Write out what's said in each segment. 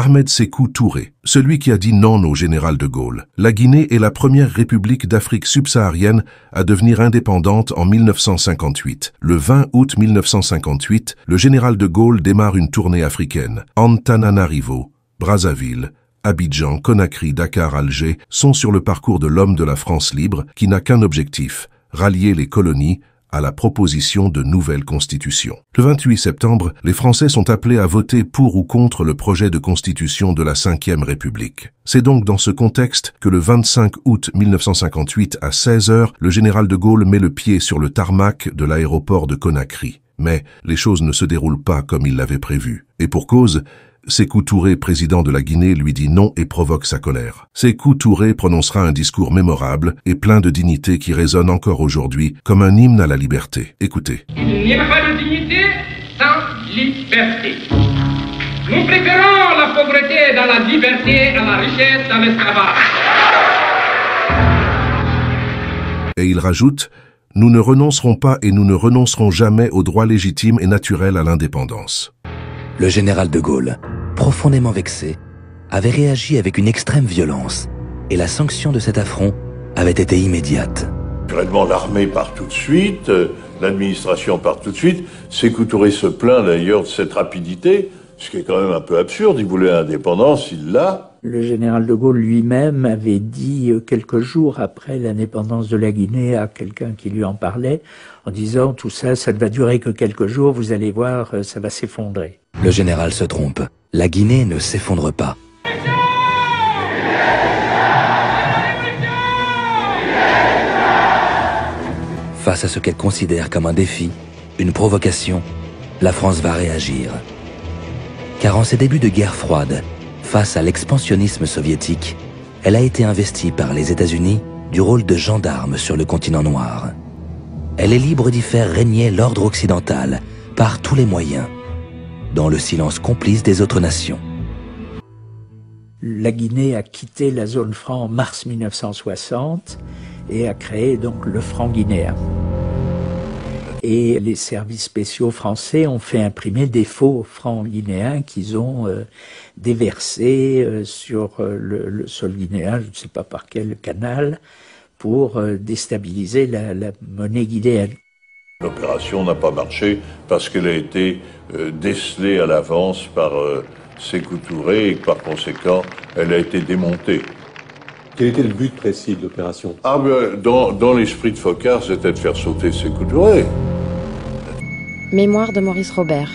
Ahmed Sékou Touré, celui qui a dit non au général de Gaulle. La Guinée est la première république d'Afrique subsaharienne à devenir indépendante en 1958. Le 20 août 1958, le général de Gaulle démarre une tournée africaine. Antananarivo, Brazzaville, Abidjan, Conakry, Dakar, Alger sont sur le parcours de l'homme de la France libre qui n'a qu'un objectif, rallier les colonies à la proposition de nouvelles constitutions. Le 28 septembre, les Français sont appelés à voter pour ou contre le projet de constitution de la Ve République. C'est donc dans ce contexte que le 25 août 1958 à 16h, le général de Gaulle met le pied sur le tarmac de l'aéroport de Conakry. Mais les choses ne se déroulent pas comme il l'avait prévu. Et pour cause, Sékou Touré, président de la Guinée, lui dit non et provoque sa colère. Sékou Touré prononcera un discours mémorable et plein de dignité qui résonne encore aujourd'hui comme un hymne à la liberté. Écoutez. Il n'y a pas de dignité sans liberté. Nous préférons la pauvreté dans la liberté à la richesse dans l'esclavage. Et il rajoute, nous ne renoncerons pas et nous ne renoncerons jamais au droit légitime et naturel à l'indépendance. Le général de Gaulle, profondément vexé, avait réagi avec une extrême violence et la sanction de cet affront avait été immédiate. Naturellement, l'armée part tout de suite, l'administration part tout de suite. Sékou Touré se plaint d'ailleurs de cette rapidité, ce qui est quand même un peu absurde. Il voulait l'indépendance, il l'a. Le général de Gaulle lui-même avait dit quelques jours après l'indépendance de la Guinée à quelqu'un qui lui en parlait, en disant tout ça, ça ne va durer que quelques jours, vous allez voir, ça va s'effondrer. Le général se trompe. La Guinée ne s'effondre pas. Face à ce qu'elle considère comme un défi, une provocation, la France va réagir. Car en ses débuts de guerre froide, face à l'expansionnisme soviétique, elle a été investie par les États-Unis du rôle de gendarme sur le continent noir. Elle est libre d'y faire régner l'ordre occidental par tous les moyens, dans le silence complice des autres nations. La Guinée a quitté la zone franc en mars 1960 et a créé donc le franc guinéen. Et les services spéciaux français ont fait imprimer des faux francs guinéens qu'ils ont déversés sur le sol guinéen, je ne sais pas par quel canal, pour déstabiliser la monnaie guinéenne. L'opération n'a pas marché parce qu'elle a été décelée à l'avance par Sékou Touré et que par conséquent, elle a été démontée. Quel était le but précis de l'opération? Dans l'esprit de Foccart, c'était de faire sauter Sékou Touré. Mémoire de Maurice Robert.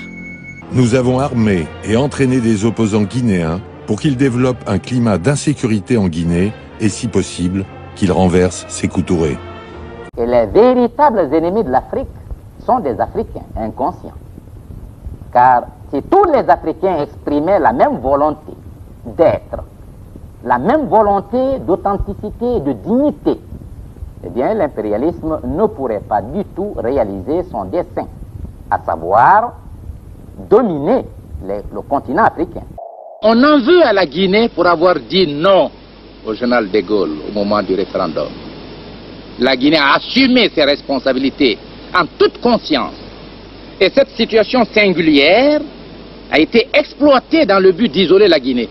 Nous avons armé et entraîné des opposants guinéens pour qu'ils développent un climat d'insécurité en Guinée et, si possible, qu'ils renversent Sékou Touré. Et les véritables ennemis de l'Afrique sont des Africains inconscients. Car si tous les Africains exprimaient la même volonté d'être, la même volonté d'authenticité et de dignité, eh bien l'impérialisme ne pourrait pas du tout réaliser son dessein, à savoir dominer le continent africain. On en veut à la Guinée pour avoir dit non au général de Gaulle au moment du référendum. La Guinée a assumé ses responsabilités en toute conscience. Et cette situation singulière a été exploitée dans le but d'isoler la Guinée.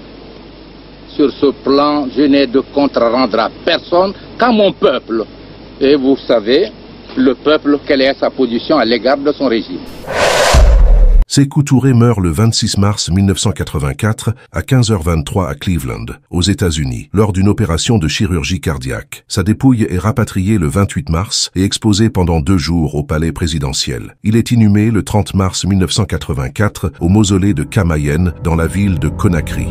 Sur ce plan, je n'ai de compte à rendre à personne qu'à mon peuple. Et vous savez, le peuple, quelle est sa position à l'égard de son régime. Sékou Touré meurt le 26 mars 1984 à 15h23 à Cleveland, aux États-Unis, lors d'une opération de chirurgie cardiaque. Sa dépouille est rapatriée le 28 mars et exposée pendant 2 jours au palais présidentiel. Il est inhumé le 30 mars 1984 au mausolée de Camayen dans la ville de Conakry.